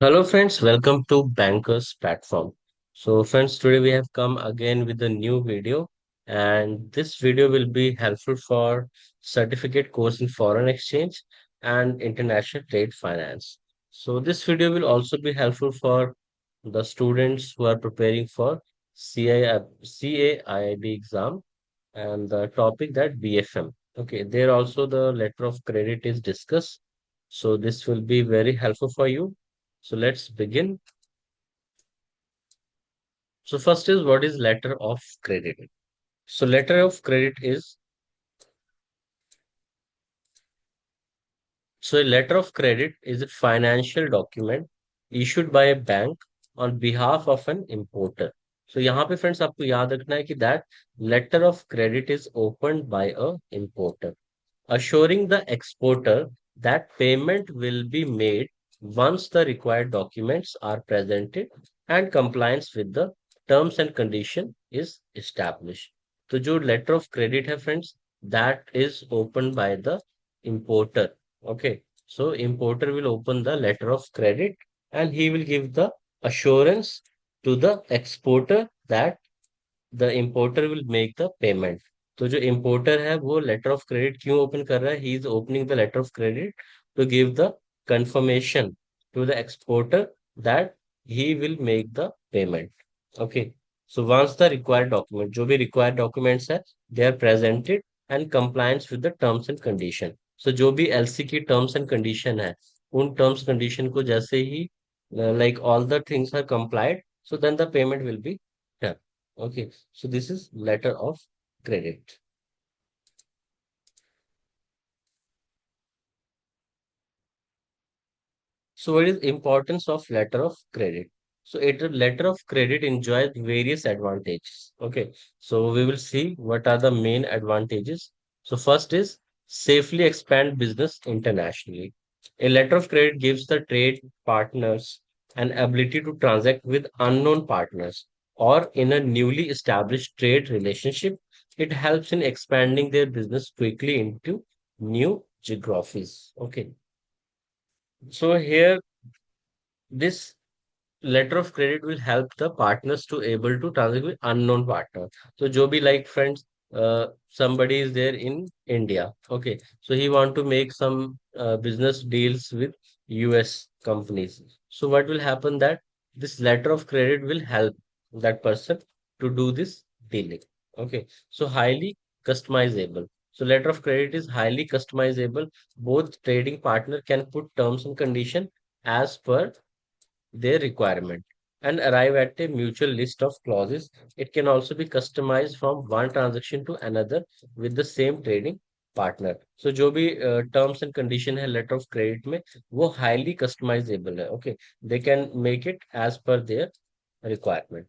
Hello friends, welcome to Bankers Platform. So friends, today we have come again with a new video, and this video will be helpful for certificate course in foreign exchange and international trade finance. So this video will also be helpful for the students who are preparing for CAIIB exam and the topic that BFM. Okay, there also the letter of credit is discussed. So this will be very helpful for you. So let's begin. So first is what is letter of credit? So letter of credit is so a letter of credit is a financial document issued by a bank on behalf of an importer. So यहाँ पे friends आपको याद रखना है कि that letter of credit is opened by a importer, assuring the exporter that payment will be made once the required documents are presented and compliance with the terms and condition is established. तो जो letter of credit है friends, that is opened by the importer. Okay, so importer will open the letter of credit and he will give the assurance to the exporter that the importer will make the payment. तो जो importer है वो letter of credit क्यों open कर रहा है? He is opening the letter of credit to give the confirmation to the exporter that he will make the payment. Okay. So once the required document, जो भी required documents है, they are presented and compliance with the terms and condition. So जो भी LC की terms and condition है, उन terms condition को जैसे ही like all the things are complied, so then the payment will be done. Okay, so this is letter of credit. So what is importance of letter of credit? So it letter of credit enjoys various advantages. Okay, so we will see what are the main advantages. So first is safely expand business internationally. A letter of credit gives the trade partners an ability to transact with unknown partners or in a newly established trade relationship. It helps in expanding their business quickly into new geographies. Okay. So here this letter of credit will help the partners to able to transact with unknown partner. So जो भी like friends, somebody is there in India. Okay, so he want to make some business deals with US companies. So what will happen that this letter of credit will help that person to do this dealing. Okay, so highly customizable. So letter of credit is highly customizable. Both trading partner can put terms and condition as per their requirement and arrive at a mutual list of clauses. It can also be customized from one transaction to another with the same trading partner. So जो भी terms and condition है letter of credit में वो highly customizable है. Okay, they can make it as per their requirement.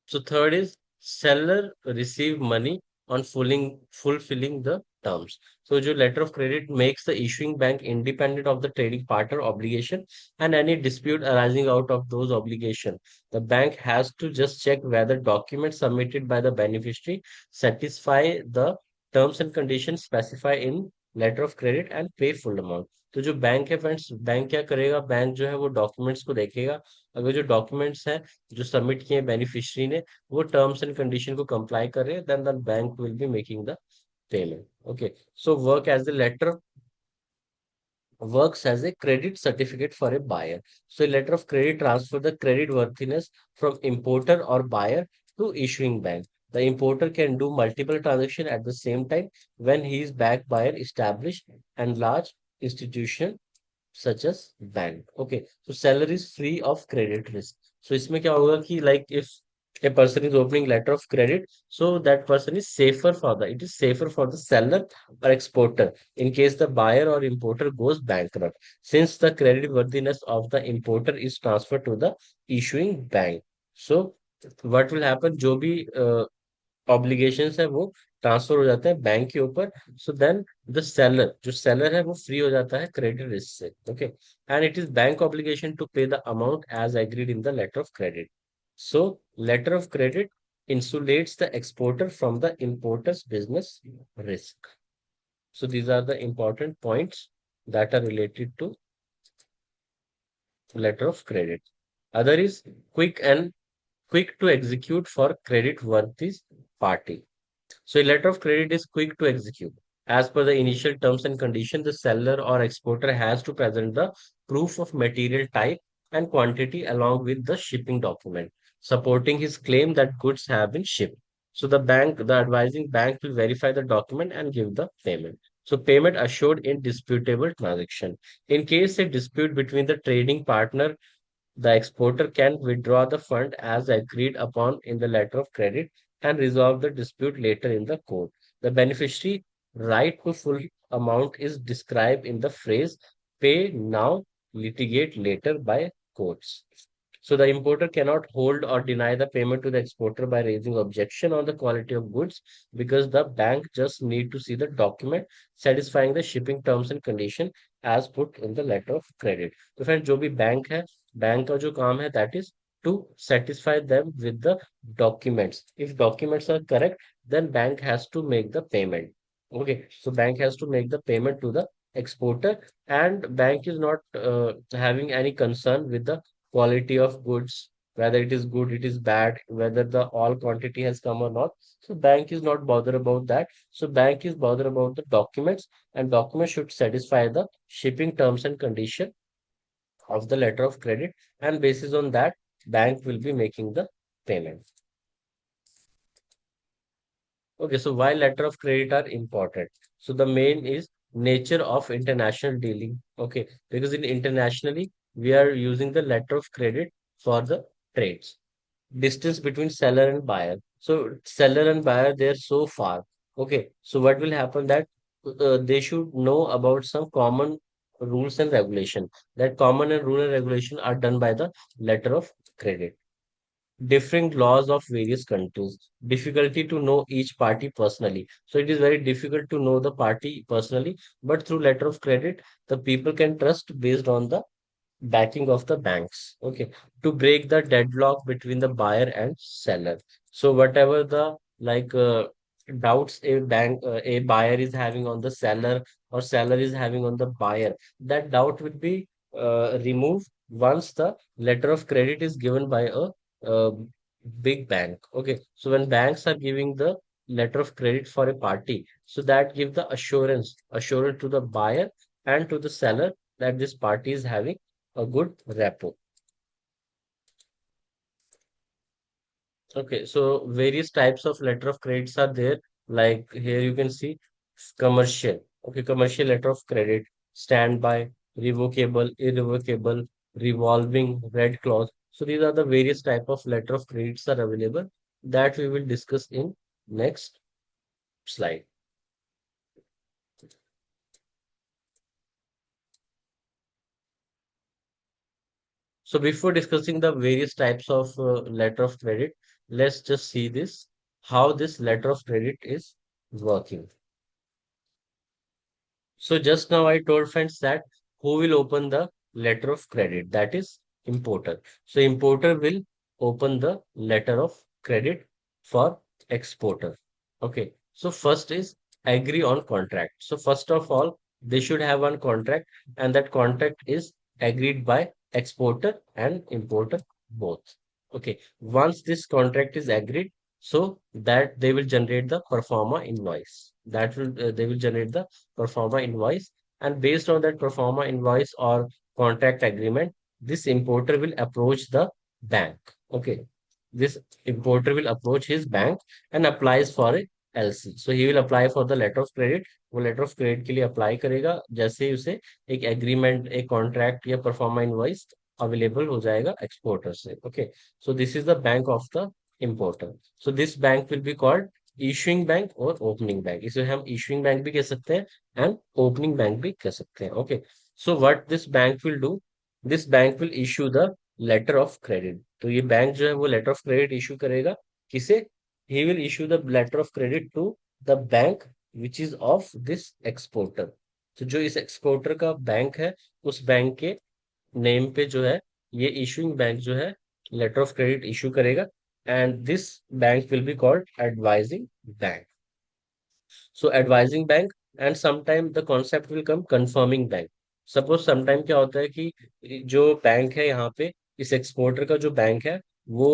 So third is seller receive money on fulfilling the terms. So your letter of credit makes the issuing bank independent of the trading partner obligation and any dispute arising out of those obligation. The bank has to just check whether documents submitted by the beneficiary satisfy the terms and conditions specified in letter of credit and pay full amount. तो जो bank है friends, bank क्या करेगा? Bank जो है वो documents को देखेगा, अगर जो डॉक्यूमेंट्स हैं जो सबमिट किए बेनिफिशियरी ने वो टर्म्स एंड कंडीशन को कंप्लाई कर रहे हैं, then the bank will be making the payment. Okay, so works as a credit certificate for a buyer. So a letter of credit transfer the credit worthiness from importer or buyer to issuing bank. The importer can do multiple transactions at the same time when he is backed by an established and large institution such as bank. Okay, so seller is free of credit risk. So इसमें क्या होगा कि like if a person is opening letter of credit, so that person is safer for the it is safer for the seller or exporter in case the buyer or importer goes bankrupt, since the credit worthiness of the importer is transferred to the issuing bank. So what will happen? जो भी obligations है वो transfer हो जाते हैं bank के ऊपर. So then the seller जो सेलर है वो फ्री हो जाता है क्रेडिट रिस्क से. Okay, and it is bank obligation to pay the amount as agreed in the letter of credit. So letter of credit insulates the exporter from the importer's business risk. So these are the important points. that are related to letter of credit. Other is quick and quick to execute for credit worthy party. So a letter of credit is quick to execute. As per the initial terms and condition, the seller or exporter has to present the proof of material type and quantity along with the shipping document, supporting his claim that goods have been shipped. So the advising bank will verify the document and give the payment. So payment assured in disputable transaction. In case a dispute between the trading partner, the exporter can withdraw the fund as agreed upon in the letter of credit and resolve the dispute later in the court. The beneficiary right to full amount is described in the phrase pay now, litigate later by courts. So the importer cannot hold or deny the payment to the exporter by raising objection on the quality of goods because the bank just need to see the document satisfying the shipping terms and condition as put in the letter of credit. तो friend जो भी bank का जो काम है that is to satisfy them with the documents. If documents are correct, then bank has to make the payment. Okay, so bank has to make the payment to the exporter, and bank is not having any concern with the quality of goods, whether it is good, it is bad, whether the all quantity has come or not. So bank is not bothered about that. So bank is bothered about the documents, and documents should satisfy the shipping terms and condition of the letter of credit, and basis on that, bank will be making the payment. Okay, so why letter of credit are important? So the main is nature of international dealing. Okay, because in internationally we are using the letter of credit for the trades. Distance between seller and buyer. So seller and buyer, they're so far. Okay, so what will happen that they should know about some common rules and regulation. That common and rule and regulation are done by the letter of credit. Different laws of various countries, difficulty to know each party personally. So it is very difficult to know the party personally, but through letter of credit, the people can trust based on the backing of the banks. Okay, to break the deadlock between the buyer and seller. So whatever the doubts a buyer is having on the seller or seller is having on the buyer, that doubt will be removed once the letter of credit is given by a big bank. Okay, so when banks are giving the letter of credit for a party, so that give the assurance to the buyer and to the seller that this party is having a good repo. Okay, so various types of letter of credits are there. Like here you can see commercial. Okay, commercial letter of credit, standby, revocable, irrevocable, revolving, red clause. So these are the various type of letter of credits are available that we will discuss in next slide. So before discussing the various types of letter of credit, let's just see this, how this letter of credit is working. So just now I told friends that who will open the letter of credit? That is importer. So importer will open the letter of credit for exporter. Okay. So first is agree on contract. So first of all, they should have one contract, and that contract is agreed by exporter and importer both. Okay. Once this contract is agreed, so that they will generate the performa invoice. That will they will generate the performa invoice, and based on that performa invoice or contract agreement, this importer will approach the bank. Okay, this importer will approach his bank and applies for a LC. So he will apply for the letter of credit. वो letter of credit के लिए apply करेगा जैसे ही उसे एक agreement एक contract या proforma invoice available हो जाएगा एक्सपोर्टर से. Okay, so this is the bank of the importer. So this bank will be called issuing bank और opening bank. इसे हम issuing bank भी कह सकते हैं and opening bank भी कह सकते हैं. Okay. So what this bank will do? This bank will issue the letter of credit. तो ये बैंक जो है वो letter of credit issue करेगा किसे? He will issue the letter of credit to the bank which is of this exporter. तो जो इस exporter का बैंक है उस बैंक के नेम पे जो है ये इशूइंग बैंक जो है लेटर ऑफ क्रेडिट इशू करेगा, and this bank will be called advising bank. So advising bank, and sometime the concept will come confirming bank. Suppose sometime क्या होता है कि जो बैंक है यहाँ पे, इस एक्सपोर्टर का जो बैंक है, वो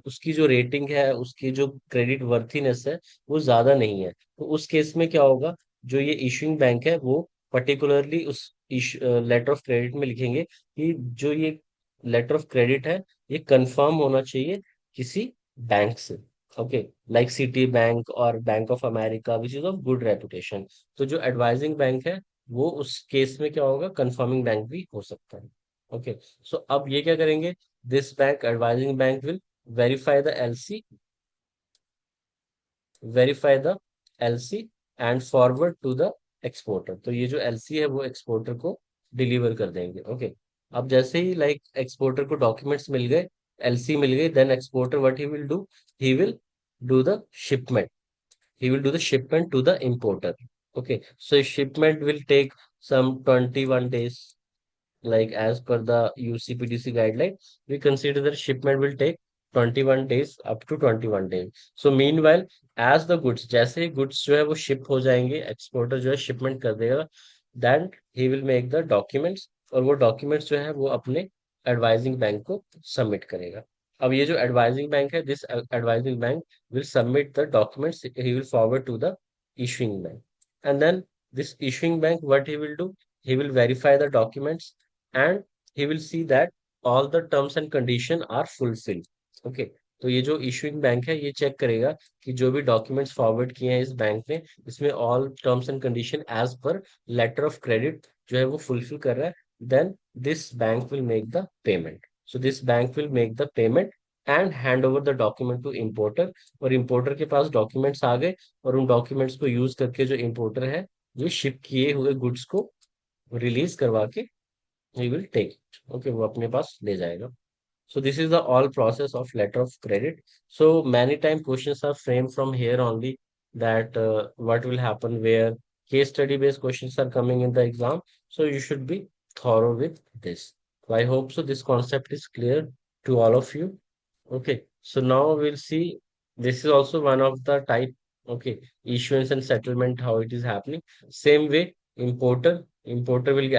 उसकी जो रेटिंग है, उसकी जो क्रेडिट वर्थीनेस है, वो ज्यादा नहीं है। तो उस केस में क्या होगा, जो ये इशूइंग बैंक है वो पर्टिकुलरली उस लेटर ऑफ क्रेडिट में लिखेंगे कि जो ये लेटर ऑफ क्रेडिट है, ये कंफर्म होना चाहिए किसी बैंक से। ओके, लाइक सिटी बैंक और bank of America which is of good reputation. तो जो एडवाइजिंग बैंक है, वो उस केस में क्या होगा, कंफर्मिंग बैंक भी हो सकता है। ओके, सो अब ये क्या करेंगे, this bank advising bank will verify the LC, verify the LC and forward to the exporter. तो ये जो एलसी है वो एक्सपोर्टर को डिलीवर कर देंगे। ओके, अब जैसे ही लाइक एक्सपोर्टर को डॉक्यूमेंट्स मिल गए, एलसी मिल गई, then exporter what he will do, he will do the shipment, he will do the shipment to the importer. Okay, so shipment will take some 21 days, like as per the UCPDC guideline. We consider that shipment will take 21 days, up to 21 days. So meanwhile, as the goods, जैसे ही goods जो है वो ship हो जाएंगे, exporter जो है shipment कर देगा, then he will make the documents, और वो documents जो है वो अपने advising bank को submit करेगा। अब ये जो advising bank है, this advising bank will submit the documents, he will forward to the issuing bank, and then this issuing bank, what he will do, he will verify the documents, and he will see that all the terms and condition are fulfilled. Okay, तो ये जो issuing bank है, ये check करेगा कि जो भी documents forward किए हैं इस बैंक ने, इसमें all terms and condition as per letter of credit जो है वो फुलफिल कर रहा है। Then this bank will make the payment. So this bank will make the payment and hand over the document to importer. और importer के पास documents आ गए, और उन डॉक्यूमेंट्स को यूज करके जो इम्पोर्टर है, ये शिप किए हुए गुड्स को रिलीज करवा के he will take it. Okay, वो अपने पास ले जाएगा। So this is the all process of letter of credit. So many time questions are framed from here only, that what will happen where case study based questions are coming in the exam. So you should be thorough with this. So I hope so this concept is clear to all of you. Okay, so now we'll see. This is also one of the type. Okay, issuance and settlement, how it is happening. Same way, importer will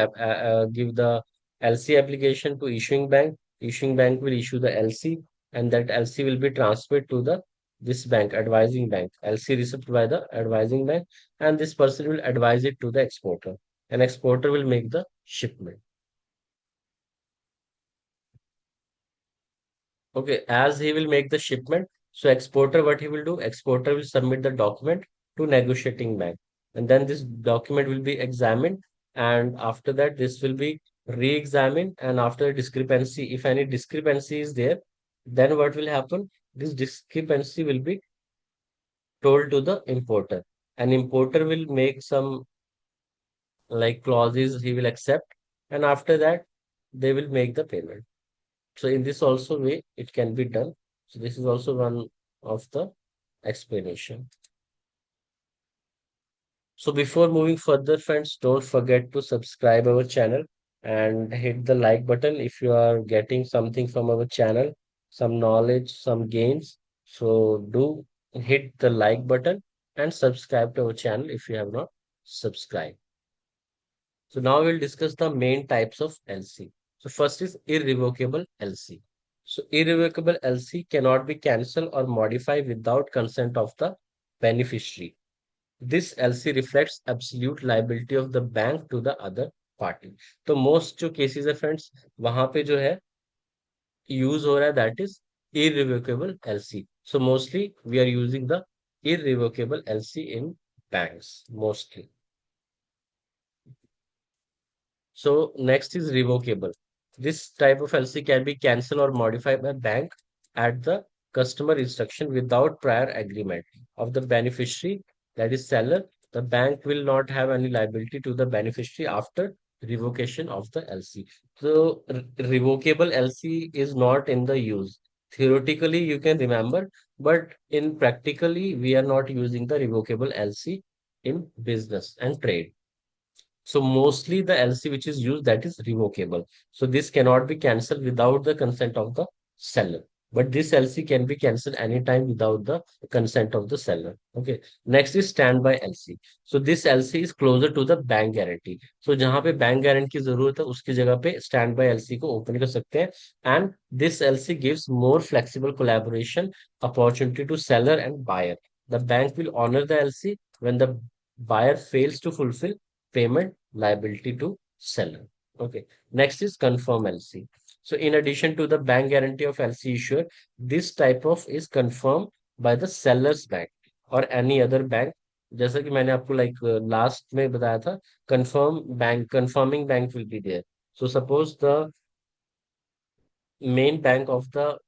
give the LC application to issuing bank. Issuing bank will issue the LC, and that LC will be transferred to the this bank, advising bank. LC received by the advising bank, and this person will advise it to the exporter, and exporter will make the shipment. Okay, as he will make the shipment, so exporter, what he will do, exporter will submit the document to negotiating bank, and then this document will be examined, and after that, this will be re-examined, and after discrepancy, if any discrepancy is there, then what will happen? This discrepancy will be told to the importer, and importer will make some like clauses he will accept, and after that, they will make the payment. So in this also way, it can be done. So this is also one of the explanation. So before moving further, friends, don't forget to subscribe our channel and hit the like button if you are getting something from our channel, some knowledge, some gains. So do hit the like button and subscribe to our channel if you have not subscribed. So now we'll discuss the main types of LC. So first is irrevocable LC. So irrevocable LC cannot be cancelled or modified without consent of the beneficiary. This LC reflects absolute liability of the bank to the other party. तो most जो cases है friends, वहां पे जो है use हो रहा है, that is irrevocable LC. So mostly we are using the irrevocable LC in banks mostly. So next is revocable. This type of LC can be cancelled or modified by bank at the customer instruction without prior agreement of the beneficiary, that is seller. The bank will not have any liability to the beneficiary after revocation of the LC. So revocable LC is not in the use. Theoretically, you can remember, but in practically, we are not using the revocable LC in business and trade. So mostly the LC which is used, that is revocable. So this cannot be cancelled without the consent of the seller. but this LC can be cancelled anytime without the consent of the seller. Okay. Next is standby LC. So this LC is closer to the bank guarantee. So जहाँ पे bank guarantee की जरूरत है उसकी जगह पे stand by LC को open कर सकते हैं. And this LC gives more flexible collaboration opportunity to seller and buyer. The bank will honor the LC when the buyer fails to fulfill payment liability to seller. Okay. Next is confirm LC. So in addition to the bank guarantee of LC issuer, this type of is confirmed by the seller's bank or any other bank. जैसा कि मैंने आपको like last में बताया था, confirming bank will be there. So suppose the main bank of the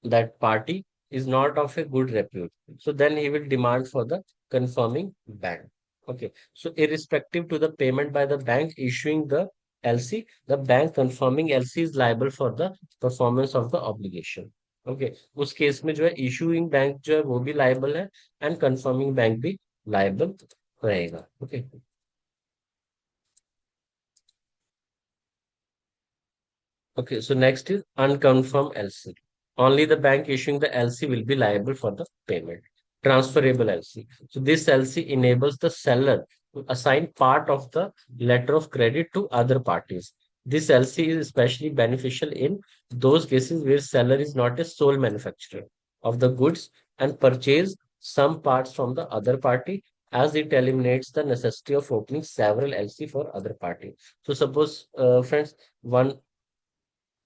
that party is not of a good repute. So then he will demand for the confirming bank. Okay. So irrespective to the payment by the bank issuing the LC, the bank confirming LC is liable for the performance of the obligation. Okay. उस case में जो है issuing bank जो है वो भी liable है and confirming bank भी liable रहेगा. Okay. Okay, so next is unconfirmed LC. Only the bank issuing the LC will be liable for the payment. Transferable LC. So this LC enables the seller to assign part of the letter of credit to other parties. This LC is especially beneficial in those cases where seller is not a sole manufacturer of the goods and purchase some parts from the other party, as it eliminates the necessity of opening several LC for other party. So suppose, friends, one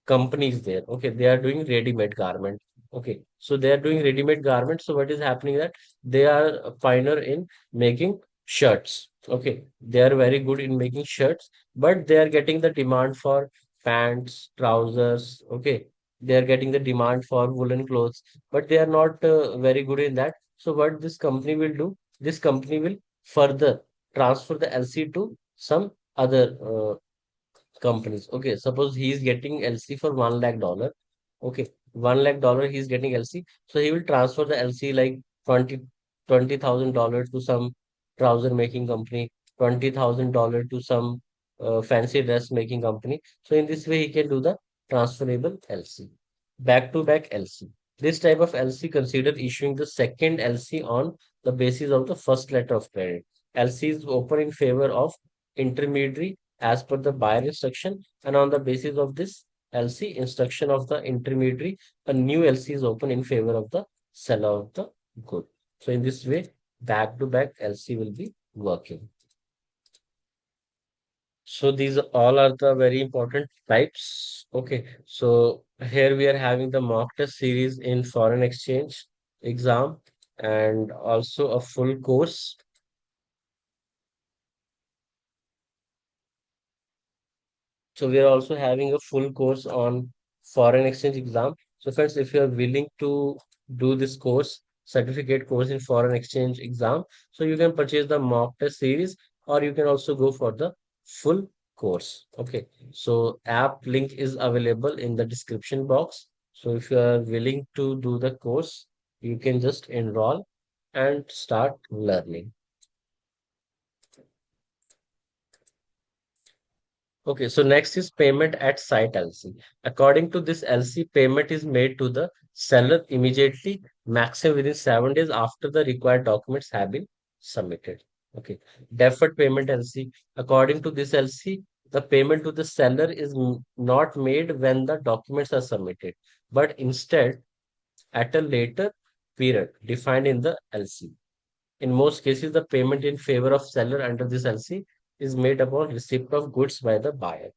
companies there. Okay, they are doing ready-made garment. Okay, so they are doing ready-made garments. So what is happening that they are a pioneer in making shirts. Okay, they are very good in making shirts, but they are getting the demand for pants, trousers. Okay, they are getting the demand for woolen clothes, but they are not very good in that. So what this company will do? This company will further transfer the LC to some other companies. Okay, suppose he is getting LC for $1 lakh. Okay, $1 lakh he is getting LC. So he will transfer the LC like 20,000 to some trouser making company, $20,000 to some fancy dress making company. So in this way, he can do the transferable LC. Back to back LC. This type of LC consider issuing the second LC on the basis of the first letter of credit. LC is open in favor of intermediary as per the buyer instruction, and on the basis of this LC instruction of the intermediary, a new LC is open in favor of the seller of the good. So in this way, back to back LC will be working. So these all are the very important types. Okay, so here we are having the mock test series in foreign exchange exam and also a full course. So we are also having a full course on foreign exchange exam. So friends, if you are willing to do this course, certificate course in foreign exchange exam, so you can purchase the mock test series or you can also go for the full course. Okay. So app link is available in the description box. So if you are willing to do the course, you can just enroll and start learning. Okay, so next is payment at site LC. According to this LC, payment is made to the seller immediately, maximum within 7 days after the required documents have been submitted. Okay, deferred payment LC. According to this LC, the payment to the seller is not made when the documents are submitted, but instead at a later period defined in the LC. In most cases, the payment in favor of seller under this LC is made upon receipt of goods by the buyer.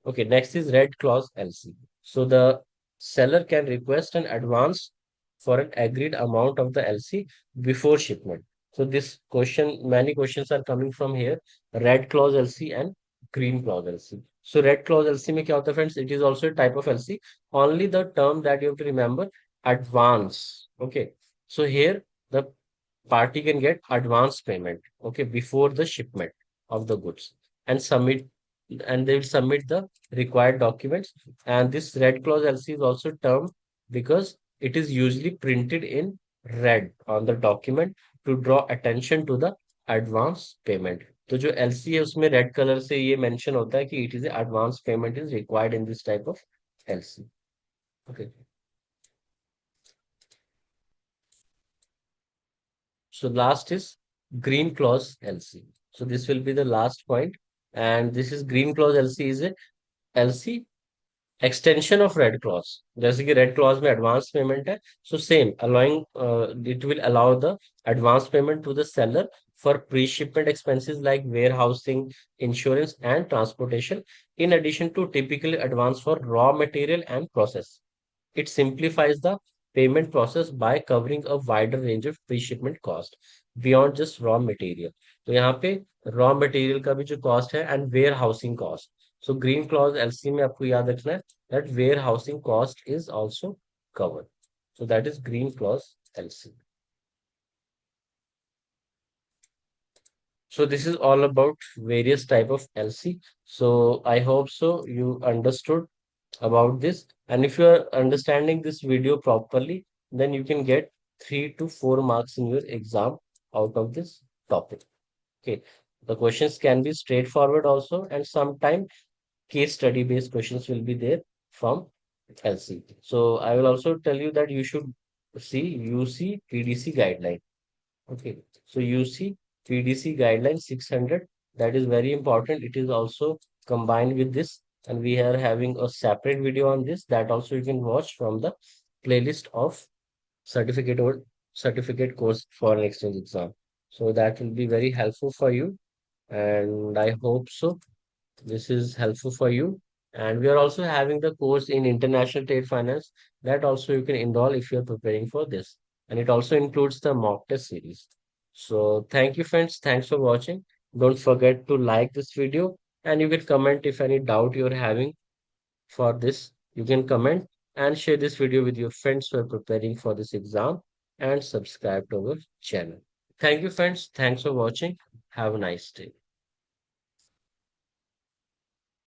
Okay, next is red clause LC. So the seller can request an advance for an agreed amount of the LC before shipment. So this question, many questions are coming from here, red clause LC and green clause LC. So red clause LC में क्या होता है friends? It is also a type of LC. Only the term that you have to remember, advance. Okay. So here the party can get advance payment, okay, before the shipment of the goods and submit and they will submit the required documents. And this red clause LC is also termed because it is usually printed in red on the document to draw attention to the advance payment. तो जो LC है उसमें red colour से ये mention होता है कि it is advance payment is required in this type of LC. Okay. So last is green clause LC. So this will be the last point. And this is green clause LC is a LC extension of red clause. जैसे कि red clause में advance payment है. So same, allowing it will allow the advance payment to the seller for pre-shipment expenses like warehousing, insurance, and transportation, in addition to typical advance for raw material and process. It simplifies the payment process by covering a wider range of pre-shipment cost beyond just raw material. तो यहाँ पे raw material का भी जो cost है and warehousing cost. So green clause LC में आपको याद रखना है that warehousing cost is also covered. So that is green clause LC. So this is all about various type of LC. So I hope so you understood about this. And if you are understanding this video properly, then you can get 3 to 4 marks in your exam out of this topic. Okay. The questions can be straightforward also, and sometimes case study based questions will be there from LC. So I will also tell you that you should see UC PDC guideline. Okay. So UC PDC guideline 600, that is very important. It is also combined with this, and we are having a separate video on this that also you can watch from the playlist of certificate or certificate course for an exchange exam. So that will be very helpful for you, and I hope so this is helpful for you. And we are also having the course in international trade finance that also you can enroll if you are preparing for this. And it also includes the mock test series. So thank you, friends. Thanks for watching. Don't forget to like this video, and you can comment if any doubt you're having for this. You can comment and share this video with your friends who are preparing for this exam, and subscribe to our channel. Thank you, friends. Thanks for watching. Have a nice day.